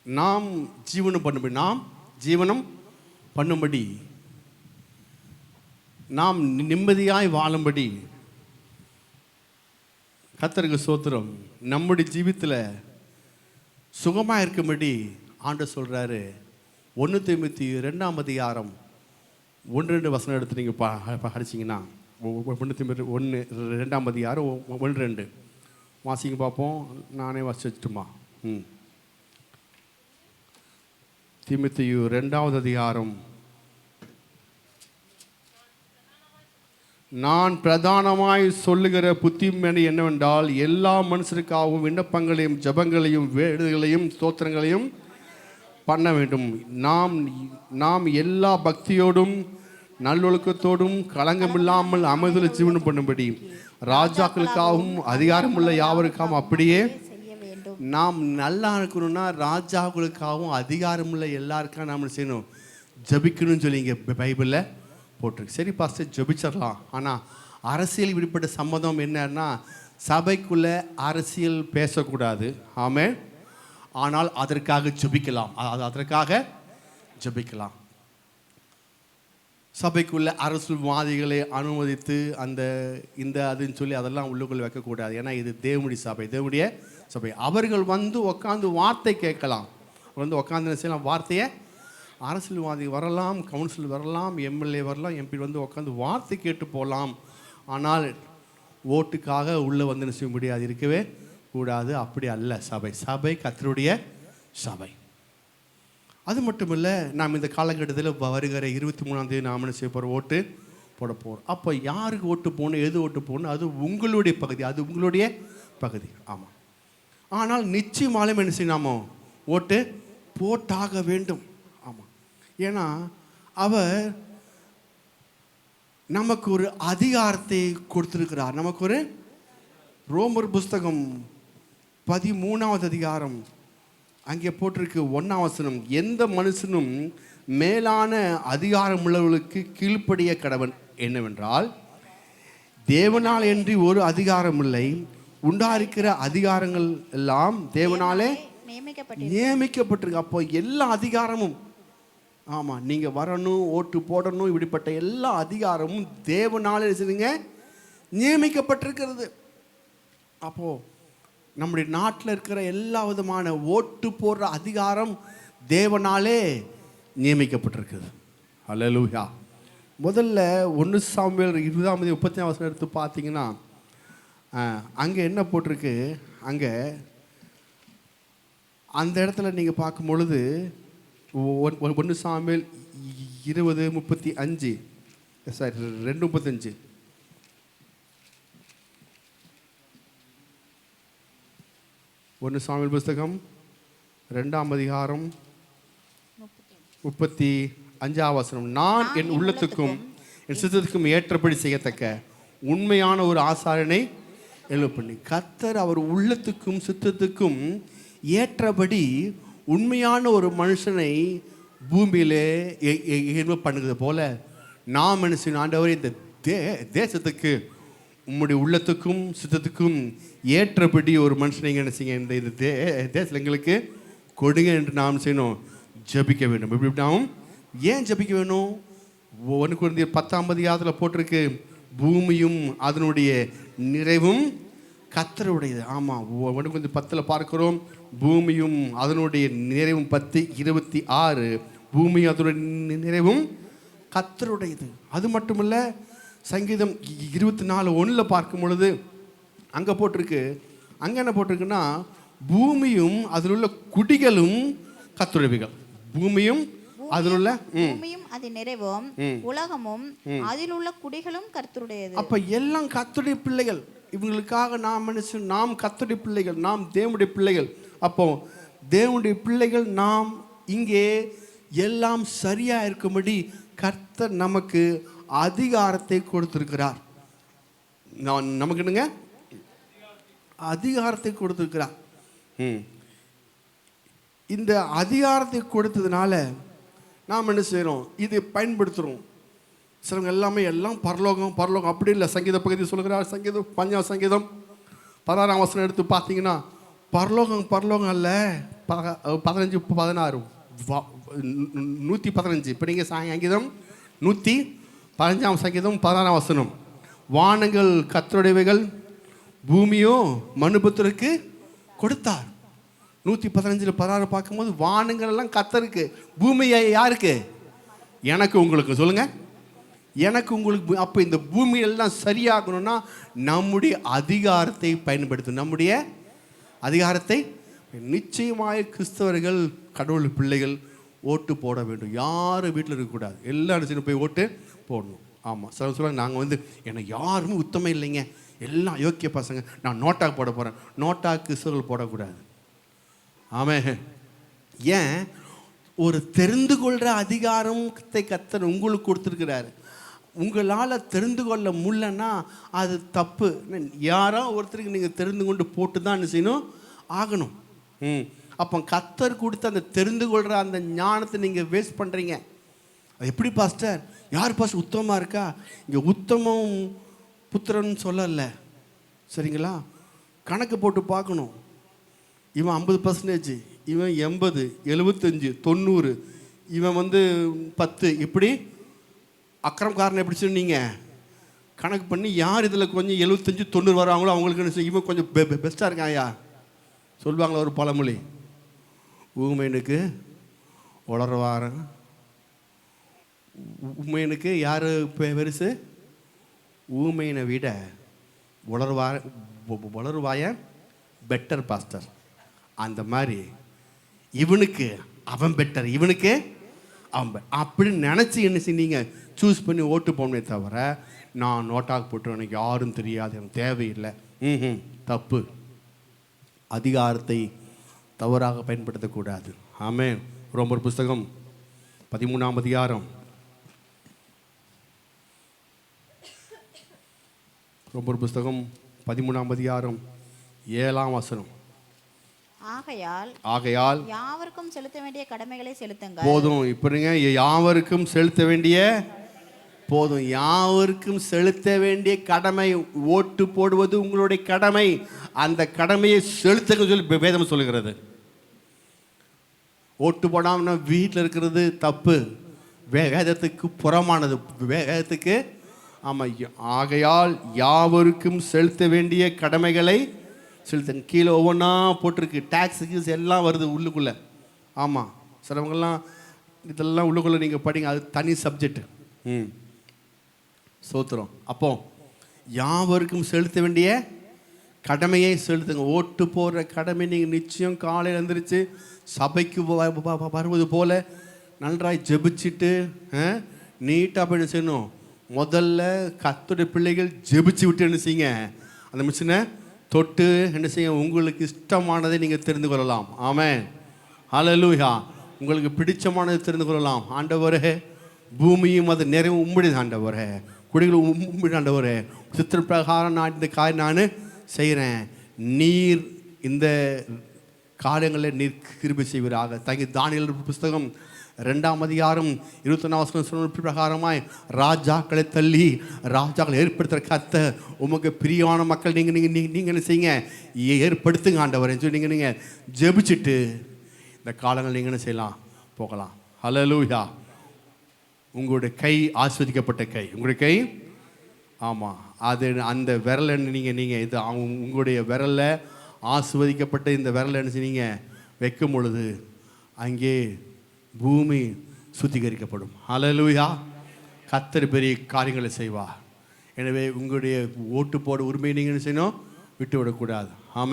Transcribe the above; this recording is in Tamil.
நாம் ஜீவனம் பண்ணும்படி, நாம் ஜீவனம் பண்ணும்படி, நாம் நிம்மதியாய் வாழும்படி, கர்த்தருக்கு ஸ்தோத்திரம், நம்முடைய ஜீவித்தில் சுகமாக இருக்கும்படி ஆண்டவர் சொல்கிறாரு. 1 தீமோத்தேயு 2ஆம் அதிகாரம் 1-2 வசனம் எடுத்து நீங்கள் படிச்சிங்கன்னா 1 தீமோத்தேயு 1-2ஆம் அதிகாரம் 1-2 வாசிங்க பார்ப்போம். நானே வாசிச்சு வச்சுட்டுமா. தீமோத்தேயு 2ஆவது அதிகாரம். நான் பிரதானமாய் சொல்லுகிற புத்திமணி என்னவென்றால், எல்லா மனுஷருக்காகவும் விண்ணப்பங்களையும் ஜெபங்களையும் வேண்டுதல்களையும் ஸ்தோத்திரங்களையும் பண்ண வேண்டும். நாம் எல்லா பக்தியோடும் நல்லொழுக்கத்தோடும் களங்கமில்லாமல் அமைதல ஜீவனம் பண்ணும்படி ராஜாக்களுக்காகவும் அதிகாரமுள்ள யாவருக்காகவும் அப்படியே நாம் நல்லா இருக்கணும்னா ராஜாக்களுக்காகவும் அதிகாரமுள்ள எல்லாருக்காக நாம் செய்யணும், ஜபிக்கணும்னு சொல்லி இங்கே பைபிளில் போட்டிருக்கு. சரி பாஸ்டர், ஜபிச்சிடலாம். ஆனால் அரசியல் இப்படிப்பட்ட சம்மதம் என்னன்னா, சபைக்குள்ளே அரசியல் பேசக்கூடாது. ஆமே. ஆனால் அதற்காக ஜபிக்கலாம், அதற்காக ஜபிக்கலாம். சபைக்குள்ளே அரசியல்வாதிகளை அனுமதித்து இந்த அதுன்னு சொல்லி அதெல்லாம் உள்ளுக்குள்ளே வைக்கக்கூடாது. ஏன்னா இது தேவனுடைய சபை, தேவனுடைய சபை. அவர்கள் வந்து உட்காந்து வார்த்தை கேட்கலாம், வந்து உட்காந்து செய்யலாம் வார்த்தையை. அரசியல்வாதி வரலாம், கவுன்சில் வரலாம், எம்எல்ஏ வரலாம், எம்பி வந்து உட்காந்து வார்த்தை கேட்டு போகலாம். ஆனால் ஓட்டுக்காக உள்ளே வந்து செய்ய முடியாது, இருக்கவே கூடாது. அப்படி அல்ல சபை. சபை கர்த்தருடைய சபை. அது மட்டும் இல்லை, நாம் இந்த காலகட்டத்தில் வருகிற 23ஆம் தேதி நாம் என்ன செய்ய போகிறோம், ஓட்டு போட போகிறோம். அப்போ யாருக்கு ஓட்டு போகணும், எது ஓட்டு போகணும், அது உங்களுடைய பகுதி, அது உங்களுடைய பகுதி. ஆமாம். ஆனால் நிச்சயமாலும் என்ன செய்யணும், நாம ஓட்டு போட்டாக வேண்டும். ஆமாம். ஏன்னா அவர் நமக்கு ஒரு அதிகாரத்தை கொடுத்திருக்கிறார். நமக்கு ஒரு ரோமர் புஸ்தகம் 13ஆவது அதிகாரம் அங்கே போட்டிருக்கு 1ஆம் வசனம், எந்த மனுஷனும் மேலான அதிகாரம் உள்ளவர்களுக்கு கீழ்ப்படிய கடவன் என்னவென்றால், தேவனால் என்று ஒரு அதிகாரம் இல்லை, உண்டாயிருக்கிற அதிகாரங்கள் எல்லாம் தேவனாலே நியமிக்கப்பட்டிருக்கு. அப்போ எல்லா அதிகாரமும், ஆமாம், நீங்கள் வரணும், ஓட்டு போடணும், இப்படிப்பட்ட எல்லா அதிகாரமும் தேவனாலே நியமிக்கப்பட்டிருக்கிறது. அப்போது நம்முடைய நாட்டில் இருக்கிற எல்லா விதமான ஓட்டு போடுற அதிகாரம் தேவனாலே நியமிக்கப்பட்டிருக்குது. அல்லேலூயா. முதல்ல 1 சாமுவேல் 20:30 வசனம் எடுத்து பார்த்தீங்கன்னா, அங்கே என்ன போட்டிருக்கு, அங்கே அந்த இடத்துல நீங்கள் பார்க்கும் பொழுது 1 சாமுவேல் 20:35 சாரி 2:35 1 சாமுவேல் புஸ்தகம் 2ஆம் அதிகாரம் 35ஆம் வசனம், நான் என் உள்ளத்துக்கும் என் சித்தத்துக்கும் ஏற்றபடி செய்யத்தக்க உண்மையான ஒரு ஆசாரனை எழுப்பண்ணி. கர்த்தர் அவர் உள்ளத்துக்கும் சித்தத்துக்கும் ஏற்றபடி உண்மையான ஒரு மனுஷனை பூமியிலே பண்ணுறது போல நாம் மனுஷன் ஆண்டவர் இந்த தேசத்துக்கு உம்முடைய உள்ளத்துக்கும் சித்தத்துக்கும் ஏற்றபடி ஒரு மனுஷனை என்ன செய்யுங்க, இந்த தேசத்தில் எங்களுக்கு கொடுங்க என்று நாம் செய்யணும், ஜபிக்க வேண்டும். இப்படி நாம் ஏன் ஜபிக்க வேணும்? 1 கொரிந்தியர் 10ஆம் அதிகாரத்தில் போட்டிருக்கு, பூமியும் அதனுடைய நிறைவும் கர்த்தருடையது. ஆமாம், 1 கொரிந்தியர் 10 பார்க்கிறோம், பூமியும் அதனுடைய நிறைவும் 10:26, பூமியும் அதனுடைய நிறைவும் கர்த்தருடையது. அது மட்டுமல்ல, சங்கீதம் 24:1 பார்க்கும் பொழுது அங்கே போட்டிருக்கு, அங்கே என்ன போட்டிருக்குன்னா, பூமியும் அதில் உள்ள குடிகளும் கர்த்தருடையவைகள். பூமியும் அதில் உள்ள அதன் நிறைவும் உலகமும் அதில் உள்ள குடிகளும் கர்த்தருடையது. அப்போ எல்லாம் கர்த்தருடைய பிள்ளைகள். இவங்களுக்காக நாம் மனுஷன், நாம் கர்த்தருடைய பிள்ளைகள், நாம் தேவனுடைய பிள்ளைகள். அப்போ தேவனுடைய பிள்ளைகள் நாம் இங்கே எல்லாம் சரியாக இருக்கும்படி கர்த்தர் நமக்கு அதிகாரத்தை கொடுத்திருக்கிறார். நமக்கு என்னங்க அதிகாரத்தை கொடுத்திருக்கிறார். இந்த அதிகாரத்தை கொடுத்ததுனால நாம் என்ன செய்கிறோம், இது பயன்படுத்துகிறோம். சிலவங்க எல்லாம் பரலோகம் பரலோகம் அப்படி இல்லை. சங்கீத பகுதி சொல்லுகிறார், சங்கீதம் 5ஆம் சங்கீதம் 16ஆம் வசனம் எடுத்து பார்த்தீங்கன்னா, பரலோகம் பரலோகம் அல்ல, 15 16 115. இப்போ நீங்கள் சங்கீதம் 115 சங்கீதம் 16 வசனம். வானங்கள் கர்த்தருடையவைகள், பூமியோ மனுபுத்திரருக்கு கொடுத்தார். 115 16 பார்க்கும்போது வானங்கள் எல்லாம் கர்த்தருக்கு, பூமி யாருக்கு? எனக்கு உங்களுக்கு. சொல்லுங்க, எனக்கு உங்களுக்கு. அப்போ இந்த பூமியெல்லாம் சரியாகணும்னா நம்முடைய அதிகாரத்தை பயன்படுத்தணும். நம்முடைய அதிகாரத்தை நிச்சயமாக கிறிஸ்தவர்கள், கடவுள் பிள்ளைகள் ஓட்டு போட வேண்டும். யாரும் வீட்டில் இருக்கக்கூடாது, எல்லாரும் சின்ன போய் ஓட்டு போடணும். ஆமாம், சில சொல்லுவாங்க நாங்கள் எனக்கு யாருமே உத்தமே இல்லைங்க, எல்லாம் யோக்கிய பசங்க, நான் நோட்டாக்கு போட போகிறேன். நோட்டாக்கு கிறிஸ்தவர்கள் போடக்கூடாது. ஆமாம், ஏன்? ஒரு தெரிந்து கொள்கிற அதிகாரத்தை கர்த்தர் உங்களுக்கு கொடுத்துருக்கிறாரு. உங்களால் தெரிந்து கொள்ள முடியலன்னா அது தப்பு. யாரோ ஒருத்தருக்கு நீங்கள் தெரிந்து கொண்டு போட்டு தான் என்ன செய்யணும், ஆகணும். அப்போ கர்த்தர் கொடுத்த அந்த தெரிந்து கொள்கிற அந்த ஞானத்தை நீங்கள் வேஸ்ட் பண்ணுறீங்க. அது எப்படி பாஸ்டர்? யார் பாஸ்டர் உத்தமமாக இருக்கா? இங்கே உத்தமம் புத்திரன்னு சொல்லலை, சரிங்களா? கணக்கு போட்டு பார்க்கணும். இவன் 50%, இவன் 80, 75, 90, இவன் 10, இப்படி அக்கிரமக்காரனை எப்படி சொன்னீங்க கணக்கு பண்ணி யார் இதில் கொஞ்சம் 75 90 வராங்களோ அவங்களுக்கு இவன் கொஞ்சம் பெஸ்ட்டாக இருக்கான். ஐயா சொல்லுவாங்களா ஒரு பழமொழி, ஊமையனுக்கு உளர்வாரன், ஊமையனுக்கு யார் பெருசு? ஊமையனை விட உளர்வாய பெட்டர் பாஸ்டர். அந்த மாதிரி இவனுக்கு அவன் பெட்டர், இவனுக்கு அவன் அப்படின்னு நினச்சி என்ன செய்ய சூஸ் பண்ணி ஓட்டு போனே தவிர நான் நோட்டாக்கு போட்டு எனக்கு யாரும் தெரியாது, எனக்கு தேவையில்லை. தப்பு. அதிகாரத்தை தவறாக பயன்படுத்தக்கூடாது. ஆமென். ரோமர் புஸ்தகம் 13ஆம் அதிகாரம், ரோமர் புஸ்தகம் 13ஆம் அதிகாரம் 7ஆம் வசனம். ஆகையால் யாவருக்கும் செலுத்த வேண்டிய கடமைகளை செலுத்துங்கள். போதும். இப்படிங்க, யாவருக்கும் செலுத்த வேண்டிய, போதும், யாவருக்கும் செலுத்த வேண்டிய கடமை. ஓட்டு போடுவது உங்களுடைய கடமை. அந்த கடமையை செலுத்துங்க சொல்லி வேதம் சொல்லுகிறது. ஓட்டு போடாமல் வீட்டில் இருக்கிறது தப்பு, வேதத்துக்கு புறமானது, வேதத்துக்கு. ஆமாம். ஆகையால் யாவருக்கும் செலுத்த வேண்டிய கடமைகளை செலுத்துங்க. கீழே ஒவ்வொன்றா போட்டிருக்கு, டேக்ஸுக்கு எல்லாம் வருது உள்ளுக்குள்ளே. ஆமாம், சிலவங்கெல்லாம் இதெல்லாம் உள்ளுக்குள்ளே நீங்கள் படிங்க, அது தனி சப்ஜெக்ட். சோத்திரம். அப்போ யாவருக்கும் செலுத்த வேண்டிய கடமையை செலுத்துங்க. ஓட்டு போடுற கடமை நீங்கள் நிச்சயம் காலையில் எழுந்திரிச்சு சபைக்கு வருவது போல் நன்றாய் ஜெபிச்சுட்டு நீட்டாக போய் என்ன செய்யணும். முதல்ல கர்த்தருடைய பிள்ளைகள் ஜெபிச்சு விட்டு என்ன செய்யுங்க, அந்த மிஷினை தொட்டு என்ன செய்ய, உங்களுக்கு இஷ்டமானதை நீங்கள் தெரிந்து கொள்ளலாம். ஆமென். ஹல்லேலூயா. உங்களுக்கு பிடிச்சமானதை தெரிந்து கொள்ளலாம். ஆண்டவரே, பூமியும் அது நிறைவு உம்முடையது ஆண்டவரே, குடிகளும் உம்முடைய ஆண்டவரே, சித்திர பிரகாரம் நான் இந்த காரியம் நான் செய்கிறேன். நீர் இந்த காரியங்களில் நீர் கிருபை செய்வீராக. தங்கி தானியேல் புஸ்தகம் 2ஆம் அதிகாரம் 21 பிரகாரமாய் ராஜாக்களை தள்ளி ராஜாக்களை ஏற்படுத்துகிற கர்த்தர் உமக்கு பிரியமான மக்கள் நீங்கள் நீங்கள் நீங்கள் என்ன செய்யுங்க, ஏற்படுத்துங்க ஆண்டவரேன்னு சொல்லி நீங்கள் ஜெபிச்சுட்டு இந்த காலங்கள் நீங்கள் என்ன செய்யலாம், போகலாம். ஹல்லேலூயா. உங்களுடைய கை ஆஸ்வதிக்கப்பட்ட கை, உங்களுடைய கை. ஆமாம், அது அந்த விரலை நீங்கள் இது உங்களுடைய விரலில் ஆஸ்வதிக்கப்பட்ட இந்த விரலை என்ன செய்ய வைக்கும் பொழுது அங்கே பூமி சுத்திகரிக்கப்படும். ஹல்லேலூயா. கர்த்தர் பெரிய காரியங்களை செய்வார். எனவே உங்களுடைய ஓட்டு போட உரிமையை நீங்கள் என்ன செய்யணும், விட்டு விடக்கூடாது. ஆமென்.